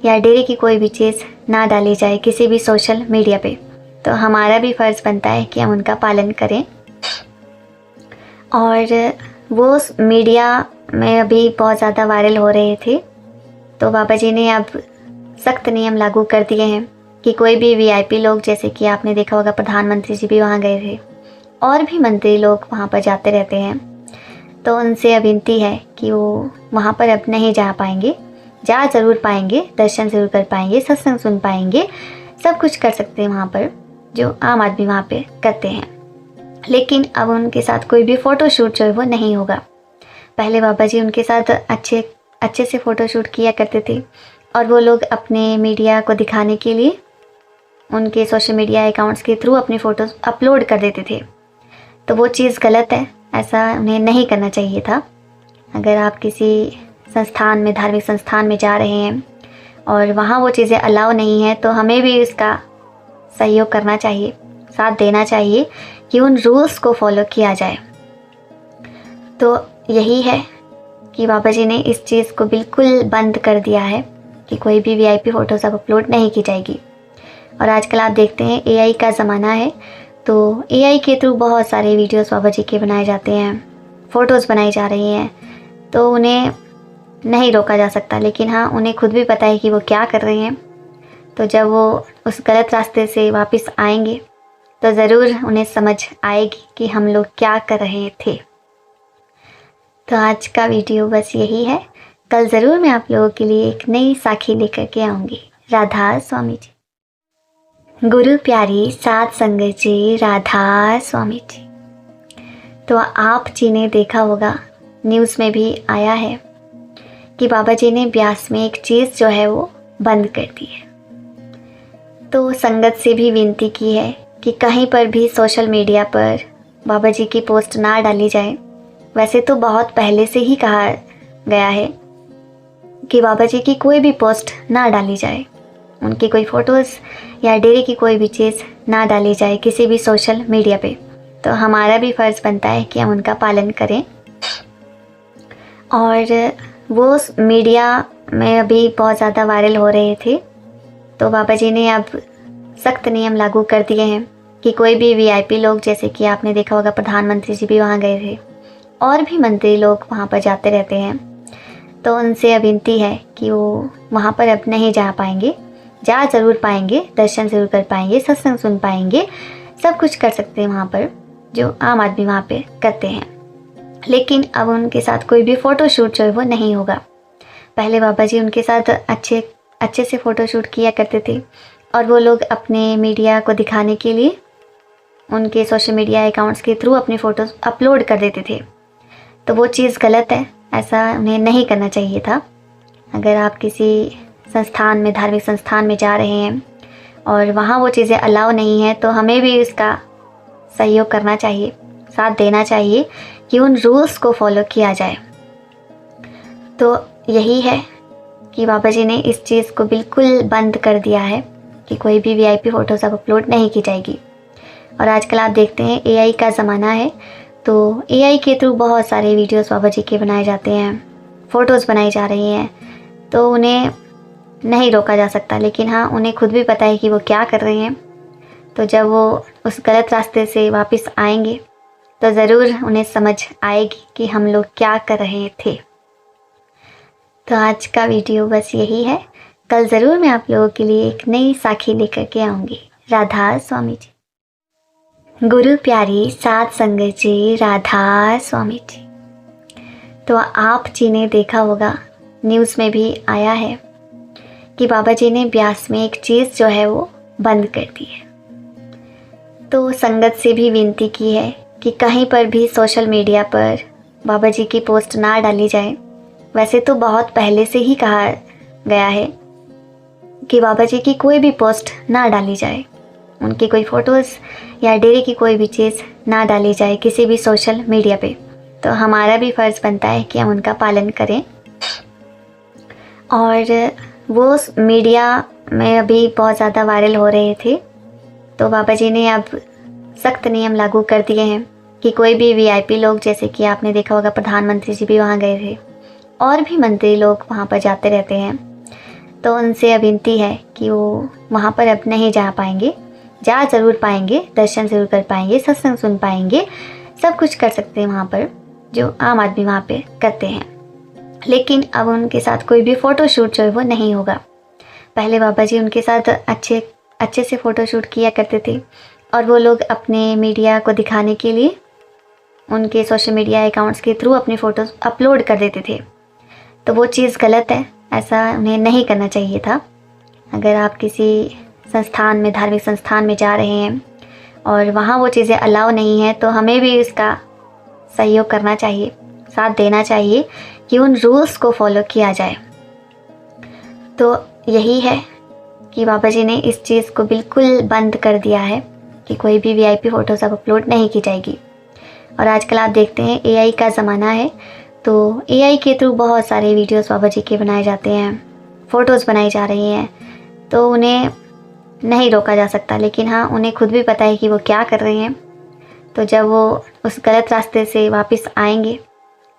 या डेरे की कोई भी चीज़ ना डाली जाए किसी भी सोशल मीडिया पे। तो हमारा भी फ़र्ज़ बनता है कि हम उनका पालन करें। और वो मीडिया में अभी बहुत ज़्यादा वायरल हो रहे थे, तो बाबा जी ने अब सख्त नियम लागू कर दिए हैं कि कोई भी वीआईपी लोग, जैसे कि आपने देखा होगा प्रधानमंत्री जी भी वहाँ गए थे और भी मंत्री लोग वहाँ पर जाते रहते हैं, तो उनसे अब विनती है कि वो वहाँ पर अब नहीं जा पाएंगे। जा ज़रूर पाएंगे, दर्शन ज़रूर कर पाएंगे, सत्संग सुन पाएंगे, सब कुछ कर सकते हैं वहाँ पर जो आम आदमी वहाँ पे करते हैं। लेकिन अब उनके साथ कोई भी फ़ोटो शूट जो है वो नहीं होगा। पहले बाबा जी उनके साथ अच्छे से फ़ोटो शूट किया करते थे और वो लोग अपने मीडिया को दिखाने के लिए उनके सोशल मीडिया अकाउंट्स के थ्रू अपनी फ़ोटोज़ अपलोड कर देते थे। तो वो चीज़ गलत है, ऐसा उन्हें नहीं करना चाहिए था। अगर आप किसी संस्थान में, धार्मिक संस्थान में जा रहे हैं और वहाँ वो चीज़ें अलाउ नहीं है, तो हमें भी इसका सहयोग करना चाहिए, साथ देना चाहिए कि उन रूल्स को फॉलो किया जाए। तो यही है कि बाबा जी ने इस चीज़ को बिल्कुल बंद कर दिया है कि कोई भी वीआईपी फ़ोटोज़ अब अपलोड नहीं की जाएगी। और आजकल आप देखते हैं एआई का ज़माना है, तो एआई के थ्रू बहुत सारे वीडियोस बाबा जी के बनाए जाते हैं, फ़ोटोज़ बनाई जा रही हैं, तो उन्हें नहीं रोका जा सकता। लेकिन हाँ, उन्हें खुद भी पता है कि वो क्या कर रहे हैं। तो जब वो उस गलत रास्ते से वापस आएंगे तो ज़रूर उन्हें समझ आएगी कि हम लोग क्या कर रहे थे। तो आज का वीडियो बस यही है। कल ज़रूर मैं आप लोगों के लिए एक नई साखी लेकर के आऊँगी। राधा स्वामी जी। गुरु प्यारी सात संगत जी, राधा स्वामी जी। तो आप जी ने देखा होगा, न्यूज़ में भी आया है कि बाबा जी ने ब्यास में एक चीज़ जो है वो बंद कर दी है। तो संगत से भी विनती की है कि कहीं पर भी सोशल मीडिया पर बाबा जी की पोस्ट ना डाली जाए। वैसे तो बहुत पहले से ही कहा गया है कि बाबा जी की कोई भी पोस्ट ना डाली जाए, उनकी कोई फ़ोटोज़ या डेरे की कोई भी चीज़ ना डाली जाए किसी भी सोशल मीडिया पे। तो हमारा भी फ़र्ज़ बनता है कि हम उनका पालन करें। और वो मीडिया में अभी बहुत ज़्यादा वायरल हो रहे थे, तो बाबा जी ने अब सख्त नियम लागू कर दिए हैं कि कोई भी वीआईपी लोग, जैसे कि आपने देखा होगा प्रधानमंत्री जी भी वहाँ गए थे और भी मंत्री लोग वहाँ पर जाते रहते हैं, तो उनसे अब विनती है कि वो वहाँ पर अब नहीं जा पाएंगे। जा ज़रूर पाएंगे, दर्शन ज़रूर कर पाएंगे, सत्संग सुन पाएंगे, सब कुछ कर सकते हैं वहाँ पर जो आम आदमी वहाँ पे करते हैं। लेकिन अब उनके साथ कोई भी फ़ोटो शूट जो है वो नहीं होगा। पहले बाबा जी उनके साथ अच्छे से फ़ोटो शूट किया करते थे और वो लोग अपने मीडिया को दिखाने के लिए उनके सोशल मीडिया अकाउंट्स के थ्रू अपनी फ़ोटोज़ अपलोड कर देते थे। तो वो चीज़ गलत है, ऐसा उन्हें नहीं करना चाहिए था। अगर आप किसी संस्थान में, धार्मिक संस्थान में जा रहे हैं और वहाँ वो चीज़ें अलाउ नहीं है, तो हमें भी इसका सहयोग करना चाहिए, साथ देना चाहिए कि उन रूल्स को फॉलो किया जाए। तो यही है कि बाबा जी ने इस चीज़ को बिल्कुल बंद कर दिया है कि कोई भी वीआईपी फ़ोटोज़ अब अपलोड नहीं की जाएगी। और आजकल आप देखते हैं एआई का ज़माना है, तो एआई के थ्रू बहुत सारे वीडियोस बाबा जी के बनाए जाते हैं, फ़ोटोज़ बनाई जा रही हैं, तो उन्हें नहीं रोका जा सकता। लेकिन हाँ, उन्हें खुद भी पता है कि वो क्या कर रहे हैं। तो जब वो उस गलत रास्ते से वापस आएंगे तो ज़रूर उन्हें समझ आएगी कि हम लोग क्या कर रहे थे। तो आज का वीडियो बस यही है। कल ज़रूर मैं आप लोगों के लिए एक नई साखी लेकर के आऊँगी। राधा स्वामी जी। गुरु प्यारी सात संगत जी, राधा स्वामी जी। तो आप जी ने देखा होगा, न्यूज़ में भी आया है कि बाबा जी ने ब्यास में एक चीज़ जो है वो बंद कर दी है। तो संगत से भी विनती की है कि कहीं पर भी सोशल मीडिया पर बाबा जी की पोस्ट ना डाली जाए। वैसे तो बहुत पहले से ही कहा गया है कि बाबा जी की कोई भी पोस्ट ना डाली जाए, उनकी कोई फ़ोटोज़ या डेरे की कोई भी चीज़ ना डाली जाए किसी भी सोशल मीडिया पे। तो हमारा भी फ़र्ज़ बनता है कि हम उनका पालन करें। और वो मीडिया में अभी बहुत ज़्यादा वायरल हो रहे थे, तो बाबा जी ने अब सख्त नियम लागू कर दिए हैं कि कोई भी वीआईपी लोग, जैसे कि आपने देखा होगा प्रधानमंत्री जी भी वहाँ गए थे और भी मंत्री लोग वहाँ पर जाते रहते हैं, तो उनसे अब विनती है कि वो वहाँ पर अब नहीं जा पाएंगे। जा ज़रूर पाएंगे, दर्शन ज़रूर कर पाएंगे, सत्संग सुन पाएंगे, सब कुछ कर सकते हैं वहाँ पर जो आम आदमी वहाँ पे करते हैं। लेकिन अब उनके साथ कोई भी फ़ोटो शूट जो है वो नहीं होगा। पहले बाबा जी उनके साथ अच्छे से फ़ोटो शूट किया करते थे और वो लोग अपने मीडिया को दिखाने के लिए उनके सोशल मीडिया अकाउंट्स के थ्रू अपनी फ़ोटोज़ अपलोड कर देते थे। तो वो चीज़ गलत है, ऐसा उन्हें नहीं करना चाहिए था। अगर आप किसी संस्थान में, धार्मिक संस्थान में जा रहे हैं और वहाँ वो चीज़ें अलाउ नहीं है, तो हमें भी इसका सहयोग करना चाहिए, साथ देना चाहिए कि उन रूल्स को फॉलो किया जाए। तो यही है कि बाबा जी ने इस चीज़ को बिल्कुल बंद कर दिया है कि कोई भी वीआईपी फ़ोटोज़ अब अपलोड नहीं की जाएगी। और आजकल आप देखते हैं एआई का ज़माना है, तो एआई के थ्रू बहुत सारे वीडियोस बाबा जी के बनाए जाते हैं, फ़ोटोज़ बनाई जा रही हैं, तो उन्हें नहीं रोका जा सकता। लेकिन हाँ, उन्हें खुद भी पता है कि वो क्या कर रहे हैं। तो जब वो उस गलत रास्ते से वापस आएंगे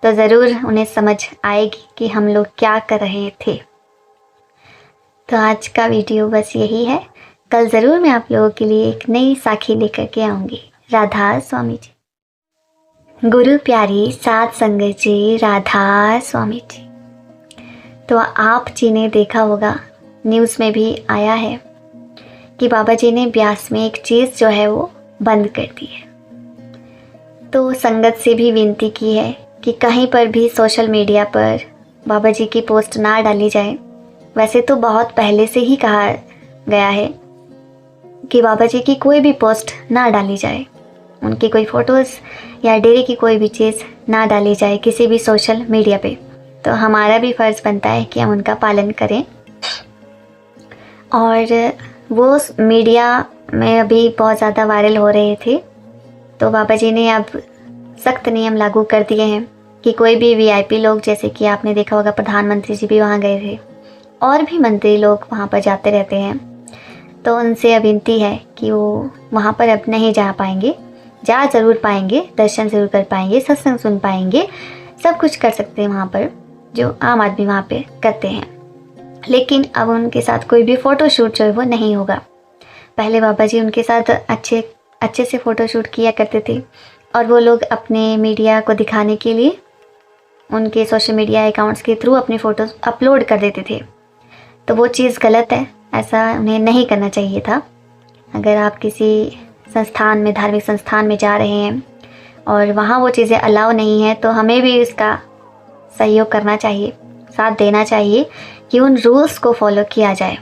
तो ज़रूर उन्हें समझ आएगी कि हम लोग क्या कर रहे थे। तो आज का वीडियो बस यही है। कल ज़रूर मैं आप लोगों के लिए एक नई साखी लेकर के आऊँगी। राधा स्वामी जी। गुरु प्यारी सात संगत जी, राधा स्वामी जी। तो आप जी ने देखा होगा, न्यूज़ में भी आया है कि बाबा जी ने ब्यास में एक चीज़ जो है वो बंद कर दी है। तो संगत से भी विनती की है कि कहीं पर भी सोशल मीडिया पर बाबा जी की पोस्ट ना डाली जाए। वैसे तो बहुत पहले से ही कहा गया है कि बाबा जी की कोई भी पोस्ट ना डाली जाए, उनकी कोई फ़ोटोज़ या डेरे की कोई भी चीज़ ना डाली जाए किसी भी सोशल मीडिया पे। तो हमारा भी फ़र्ज़ बनता है कि हम उनका पालन करें। और वो मीडिया में अभी बहुत ज़्यादा वायरल हो रहे थे, तो बाबा जी ने अब सख्त नियम लागू कर दिए हैं कि कोई भी वीआईपी लोग, जैसे कि आपने देखा होगा प्रधानमंत्री जी भी वहाँ गए थे और भी मंत्री लोग वहाँ पर जाते रहते हैं, तो उनसे अब विनती है कि वो वहाँ पर अब नहीं जा पाएंगे। जा ज़रूर पाएंगे, दर्शन ज़रूर कर पाएंगे, सत्संग सुन पाएंगे, सब कुछ कर सकते हैं वहाँ पर जो आम आदमी वहाँ पे करते हैं। लेकिन अब उनके साथ कोई भी फ़ोटो शूट जो है वो नहीं होगा। पहले बाबा जी उनके साथ अच्छे से फ़ोटो शूट किया करते थे और वो लोग अपने मीडिया को दिखाने के लिए उनके सोशल मीडिया अकाउंट्स के थ्रू अपनी फ़ोटोज़ अपलोड कर देते थे। तो वो चीज़ गलत है, ऐसा उन्हें नहीं करना चाहिए था। अगर आप किसी संस्थान में, धार्मिक संस्थान में जा रहे हैं और वहाँ वो चीज़ें अलाउ नहीं है, तो हमें भी इसका सहयोग करना चाहिए, साथ देना चाहिए कि उन रूल्स को फॉलो किया जाए।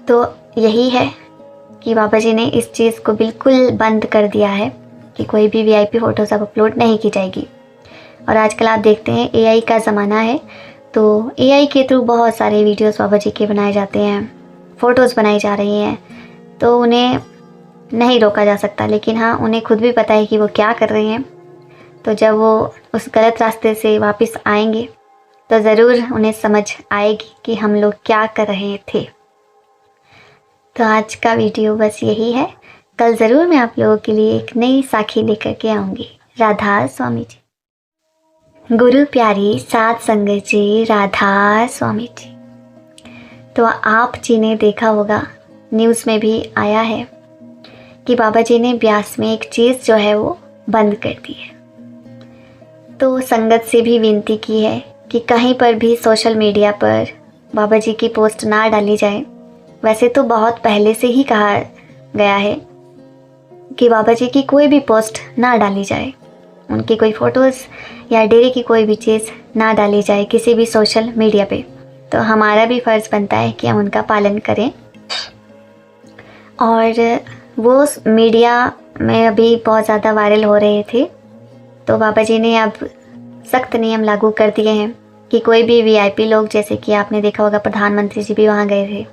तो यही है कि बाबा जी ने इस चीज़ को बिल्कुल बंद कर दिया है कि कोई भी वीआईपी फ़ोटोज़ अब अपलोड नहीं की जाएगी। और आजकल आप देखते हैं एआई का ज़माना है, तो एआई के थ्रू बहुत सारे वीडियोस बाबा जी के बनाए जाते हैं, फ़ोटोज़ बनाई जा रही हैं, तो उन्हें नहीं रोका जा सकता। लेकिन हाँ, उन्हें खुद भी पता है कि वो क्या कर रहे हैं। तो जब वो उस गलत रास्ते से वापस आएंगे तो ज़रूर उन्हें समझ आएगी कि हम लोग क्या कर रहे थे। तो आज का वीडियो बस यही है। कल ज़रूर मैं आप लोगों के लिए एक नई साखी लेकर के आऊँगी। राधा स्वामी जी। गुरु प्यारी सात संगत जी, राधा स्वामी जी। तो आप जी ने देखा होगा, न्यूज़ में भी आया है कि बाबा जी ने ब्यास में एक चीज़ जो है वो बंद कर दी है। तो संगत से भी विनती की है कि कहीं पर भी सोशल मीडिया पर बाबा जी की पोस्ट ना डाली जाए। वैसे तो बहुत पहले से ही कहा गया है कि बाबा जी की कोई भी पोस्ट ना डाली जाए, उनकी कोई फ़ोटोज़ या डेरे की कोई भी चीज़ ना डाली जाए किसी भी सोशल मीडिया पे। तो हमारा भी फ़र्ज़ बनता है कि हम उनका पालन करें। और वो मीडिया में अभी बहुत ज़्यादा वायरल हो रहे थे, तो बाबा जी ने अब सख्त नियम लागू कर दिए हैं कि कोई भी वीआईपी लोग, जैसे कि आपने देखा होगा प्रधानमंत्री जी भी वहाँ गए थे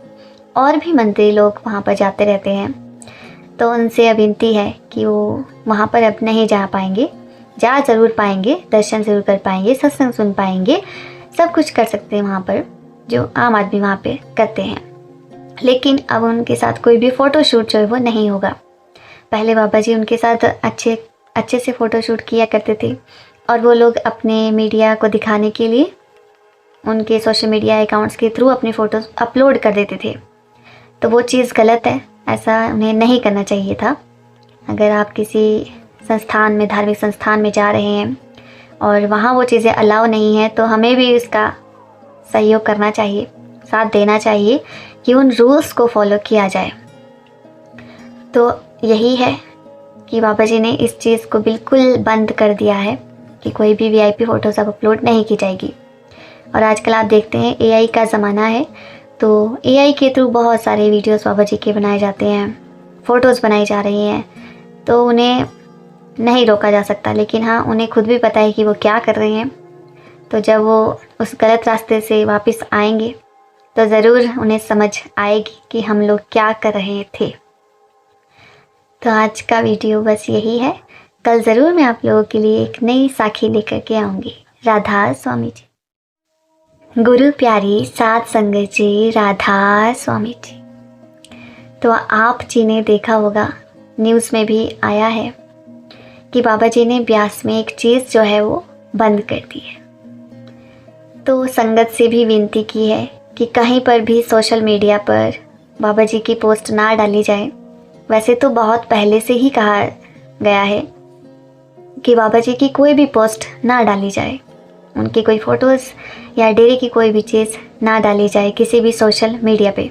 और भी मंत्री लोग वहाँ पर जाते रहते हैं, तो उनसे अब विनती है कि वो वहाँ पर अब नहीं जा पाएंगे। जा ज़रूर पाएंगे, दर्शन ज़रूर कर पाएंगे, सत्संग सुन पाएंगे, सब कुछ कर सकते हैं वहाँ पर जो आम आदमी वहाँ पे करते हैं। लेकिन अब उनके साथ कोई भी फ़ोटो शूट जो है वो नहीं होगा। पहले बाबा जी उनके साथ अच्छे से फ़ोटो शूट किया करते थे और वो लोग अपने मीडिया को दिखाने के लिए उनके सोशल मीडिया अकाउंट्स के थ्रू अपनी फ़ोटोज़ अपलोड कर देते थे। तो वो चीज़ गलत है, ऐसा उन्हें नहीं करना चाहिए था। अगर आप किसी संस्थान में, धार्मिक संस्थान में जा रहे हैं और वहाँ वो चीज़ें अलाउ नहीं है, तो हमें भी इसका सहयोग करना चाहिए, साथ देना चाहिए कि उन रूल्स को फॉलो किया जाए। तो यही है कि बाबा जी ने इस चीज़ को बिल्कुल बंद कर दिया है कि कोई भी वीआईपी फ़ोटोज़ अब अपलोड नहीं की जाएगी। और आजकल आप देखते हैं एआई का ज़माना है, तो एआई के थ्रू बहुत सारे वीडियोस बाबा जी के बनाए जाते हैं, फ़ोटोज़ बनाई जा रही हैं, तो उन्हें नहीं रोका जा सकता। लेकिन हाँ, उन्हें खुद भी पता है कि वो क्या कर रहे हैं। तो जब वो उस गलत रास्ते से वापस आएंगे तो ज़रूर उन्हें समझ आएगी कि हम लोग क्या कर रहे थे। तो आज का वीडियो बस यही है। कल ज़रूर मैं आप लोगों के लिए एक नई साखी लेकर के आऊँगी। राधा स्वामी जी। गुरु प्यारी साध संगत जी, राधा स्वामी जी। तो आप जी ने देखा होगा, न्यूज़ में भी आया है कि बाबा जी ने ब्यास में एक चीज़ जो है वो बंद कर दी है। तो संगत से भी विनती की है कि कहीं पर भी सोशल मीडिया पर बाबा जी की पोस्ट ना डाली जाए। वैसे तो बहुत पहले से ही कहा गया है कि बाबा जी की कोई भी पोस्ट ना डाली जाए, उनकी कोई फ़ोटोज़ या डेरे की कोई भी चीज़ ना डाली जाए किसी भी सोशल मीडिया पे।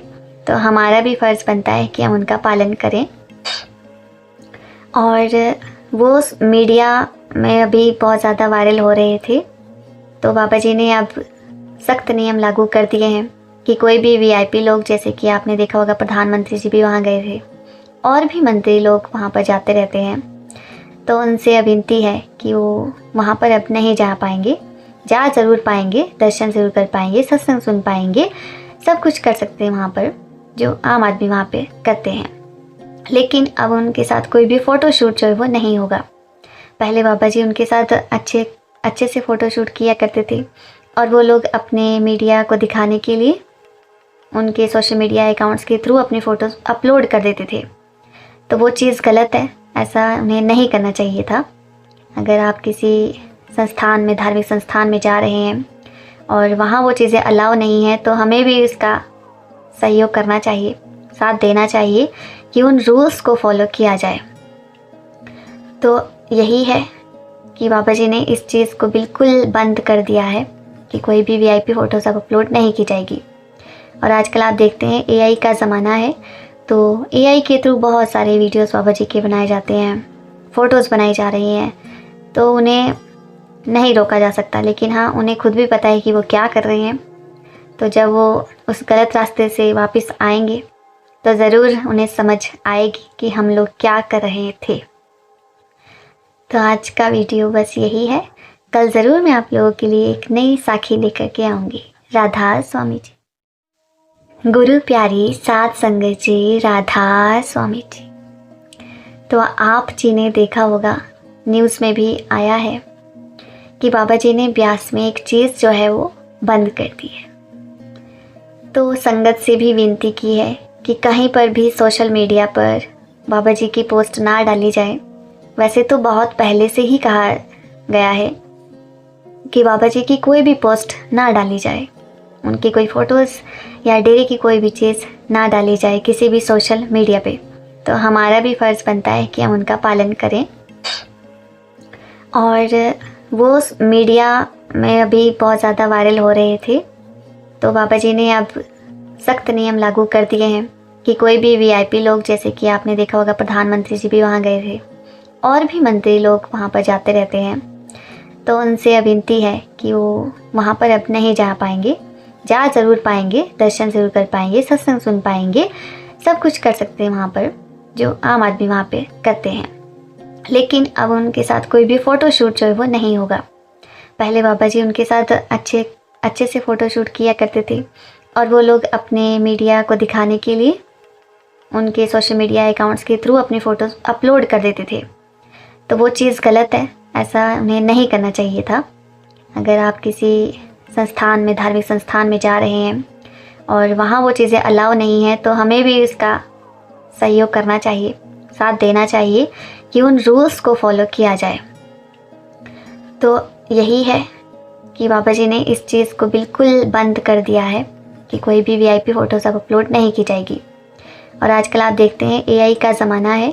तो हमारा भी फ़र्ज़ बनता है कि हम उनका पालन करें। और वो मीडिया में अभी बहुत ज़्यादा वायरल हो रहे थे, तो बाबा जी ने अब सख्त नियम लागू कर दिए हैं कि कोई भी वीआईपी लोग, जैसे कि आपने देखा होगा प्रधानमंत्री जी भी वहाँ गए थे और भी मंत्री लोग वहाँ पर जाते रहते हैं, तो उनसे अब विनती है कि वो वहाँ पर अब नहीं जा पाएंगे। जा ज़रूर पाएंगे, दर्शन ज़रूर कर पाएंगे, सत्संग सुन पाएंगे, सब कुछ कर सकते हैं वहाँ पर जो आम आदमी वहाँ पे करते हैं। लेकिन अब उनके साथ कोई भी फ़ोटो शूट जो है वो नहीं होगा। पहले बाबा जी उनके साथ अच्छे से फ़ोटो शूट किया करते थे और वो लोग अपने मीडिया को दिखाने के लिए उनके सोशल मीडिया अकाउंट्स के थ्रू अपनी फ़ोटोज़ अपलोड कर देते थे। तो वो चीज़ गलत है, ऐसा उन्हें नहीं करना चाहिए था। अगर आप किसी संस्थान में, धार्मिक संस्थान में जा रहे हैं और वहाँ वो चीज़ें अलाउ नहीं है, तो हमें भी इसका सहयोग करना चाहिए, साथ देना चाहिए कि उन रूल्स को फॉलो किया जाए। तो यही है कि बाबा जी ने इस चीज़ को बिल्कुल बंद कर दिया है कि कोई भी वीआईपी फ़ोटोज़ अब अपलोड नहीं की जाएगी। और आजकल आप देखते हैं एआई का ज़माना है, तो एआई के थ्रू बहुत सारे वीडियोस बाबा जी के बनाए जाते हैं, फ़ोटोज़ बनाई जा रही हैं, तो उन्हें नहीं रोका जा सकता। लेकिन हाँ, उन्हें खुद भी पता है कि वो क्या कर रहे हैं। तो जब वो उस गलत रास्ते से वापस आएंगे तो ज़रूर उन्हें समझ आएगी कि हम लोग क्या कर रहे थे। तो आज का वीडियो बस यही है। कल ज़रूर मैं आप लोगों के लिए एक नई साखी लेकर के आऊँगी। राधा स्वामी जी। गुरु प्यारी साध संगत जी, राधा स्वामी जी। तो आप जी ने देखा होगा, न्यूज़ में भी आया है कि बाबा जी ने ब्यास में एक चीज़ जो है वो बंद कर दी है। तो संगत से भी विनती की है कि कहीं पर भी सोशल मीडिया पर बाबा जी की पोस्ट ना डाली जाए। वैसे तो बहुत पहले से ही कहा गया है कि बाबा जी की कोई भी पोस्ट ना डाली जाए, उनकी कोई फ़ोटोज़ या डेरे की कोई भी चीज़ ना डाली जाए किसी भी सोशल मीडिया पे। तो हमारा भी फ़र्ज़ बनता है कि हम उनका पालन करें। और वो मीडिया में अभी बहुत ज़्यादा वायरल हो रहे थे, तो बाबा जी ने अब सख्त नियम लागू कर दिए हैं कि कोई भी वीआईपी लोग, जैसे कि आपने देखा होगा प्रधानमंत्री जी भी वहाँ गए थे और भी मंत्री लोग वहाँ पर जाते रहते हैं, तो उनसे अब विनती है कि वो वहाँ पर अब नहीं जा पाएंगे। जा ज़रूर पाएंगे, दर्शन ज़रूर कर पाएंगे, सत्संग सुन पाएंगे, सब कुछ कर सकते हैं वहाँ पर जो आम आदमी वहाँ पे करते हैं। लेकिन अब उनके साथ कोई भी फ़ोटो शूट जो है वो नहीं होगा। पहले बाबा जी उनके साथ अच्छे से फ़ोटो शूट किया करते थे और वो लोग अपने मीडिया को दिखाने के लिए उनके सोशल मीडिया अकाउंट्स के थ्रू अपनी फ़ोटोज़ अपलोड कर देते थे। तो वो चीज़ गलत है, ऐसा उन्हें नहीं करना चाहिए था। अगर आप किसी संस्थान में, धार्मिक संस्थान में जा रहे हैं और वहाँ वो चीज़ें अलाउ नहीं है, तो हमें भी इसका सहयोग करना चाहिए, साथ देना चाहिए कि उन रूल्स को फॉलो किया जाए। तो यही है कि बाबा जी ने इस चीज़ को बिल्कुल बंद कर दिया है कि कोई भी वीआईपी फ़ोटोज़ अब अपलोड नहीं की जाएगी। और आजकल आप देखते हैं एआई का ज़माना है,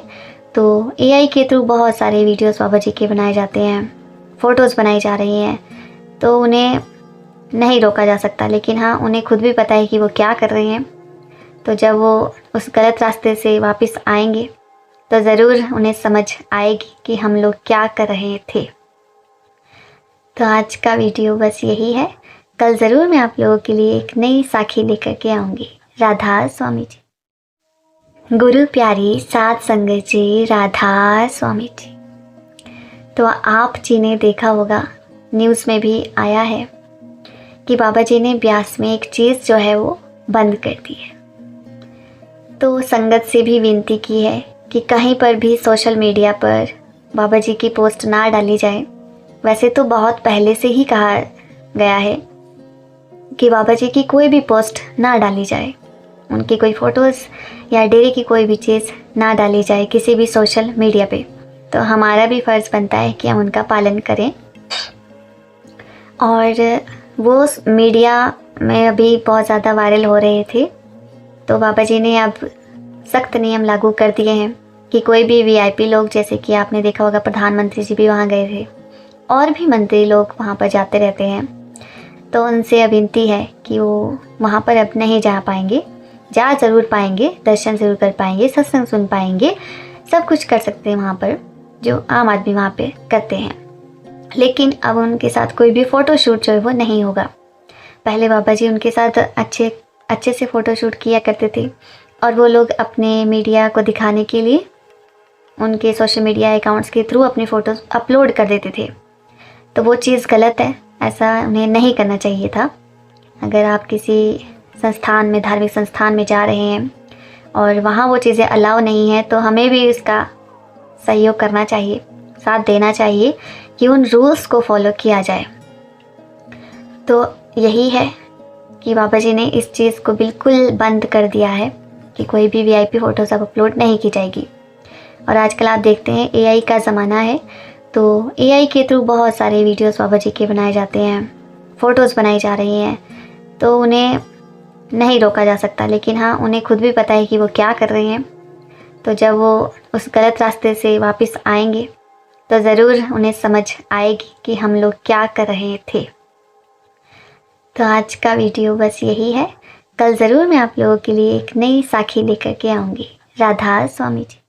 तो एआई के थ्रू बहुत सारे वीडियोस बाबा जी के बनाए जाते हैं, फ़ोटोज़ बनाई जा रही हैं, तो उन्हें नहीं रोका जा सकता। लेकिन हाँ, उन्हें खुद भी पता है कि वो क्या कर रहे हैं। तो जब वो उस गलत रास्ते से वापस आएंगे तो ज़रूर उन्हें समझ आएगी कि हम लोग क्या कर रहे थे। तो आज का वीडियो बस यही है। कल ज़रूर मैं आप लोगों के लिए एक नई साखी लेकर के आऊँगी। राधा स्वामी जी। गुरु प्यारी सात संगत जी, राधा स्वामी जी। तो आप जी ने देखा होगा, न्यूज़ में भी आया है कि बाबा जी ने ब्यास में एक चीज़ जो है वो बंद कर दी है। तो संगत से भी विनती की है कि कहीं पर भी सोशल मीडिया पर बाबा जी की पोस्ट ना डाली जाए। वैसे तो बहुत पहले से ही कहा गया है कि बाबा जी की कोई भी पोस्ट ना डाली जाए, उनकी कोई फ़ोटोज़ या डेरे की कोई भी चीज़ ना डाली जाए किसी भी सोशल मीडिया पे। तो हमारा भी फ़र्ज़ बनता है कि हम उनका पालन करें। और वो मीडिया में अभी बहुत ज़्यादा वायरल हो रहे थे, तो बाबा जी ने अब सख्त नियम लागू कर दिए हैं कि कोई भी वीआईपी लोग, जैसे कि आपने देखा होगा प्रधानमंत्री जी भी वहाँ गए थे और भी मंत्री लोग वहाँ पर जाते रहते हैं, तो उनसे अब विनती है कि वो वहाँ पर अब नहीं जा पाएंगे, जा ज़रूर पाएंगे, दर्शन ज़रूर कर पाएंगे, सत्संग सुन पाएंगे, सब कुछ कर सकते हैं वहाँ पर जो आम आदमी वहाँ पे करते हैं। लेकिन अब उनके साथ कोई भी फ़ोटो शूट जो है वो नहीं होगा। पहले बाबा जी उनके साथ अच्छे से फ़ोटो शूट किया करते थे और वो लोग अपने मीडिया को दिखाने के लिए उनके सोशल मीडिया अकाउंट्स के थ्रू अपनी फ़ोटोज़ अपलोड कर देते थे। तो वो चीज़ गलत है, ऐसा उन्हें नहीं करना चाहिए था। अगर आप किसी संस्थान में, धार्मिक संस्थान में जा रहे हैं और वहाँ वो चीज़ें अलाउ नहीं है, तो हमें भी इसका सहयोग करना चाहिए, साथ देना चाहिए कि उन रूल्स को फॉलो किया जाए। तो यही है कि बाबा जी ने इस चीज़ को बिल्कुल बंद कर दिया है कि कोई भी वीआईपी फ़ोटोज़ अब अपलोड नहीं की जाएगी। और आजकल आप देखते हैं एआई का ज़माना है, तो एआई के थ्रू बहुत सारे वीडियोस बाबा जी के बनाए जाते हैं, फ़ोटोज़ बनाई जा रही हैं, तो उन्हें नहीं रोका जा सकता। लेकिन हाँ, उन्हें खुद भी पता है कि वो क्या कर रहे हैं। तो जब वो उस गलत रास्ते से वापस आएंगे तो ज़रूर उन्हें समझ आएगी कि हम लोग क्या कर रहे थे। तो आज का वीडियो बस यही है। कल ज़रूर मैं आप लोगों के लिए एक नई साखी लेकर के आऊँगी। राधा स्वामी जी।